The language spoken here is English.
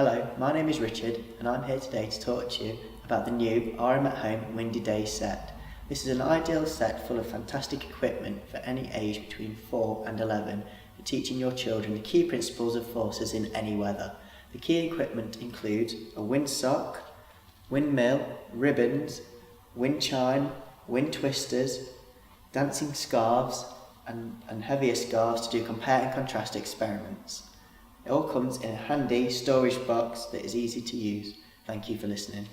Hello, my name is Richard and I'm here today to talk to you about the new RM at Home Windy Day set. This is an ideal set full of fantastic equipment for any age between 4 and 11 for teaching your children the key principles of forces in any weather. The key equipment includes a windsock, windmill, ribbons, wind chime, wind twisters, dancing scarves and heavier scarves to do compare and contrast experiments. It all comes in a handy storage box that is easy to use. Thank you for listening.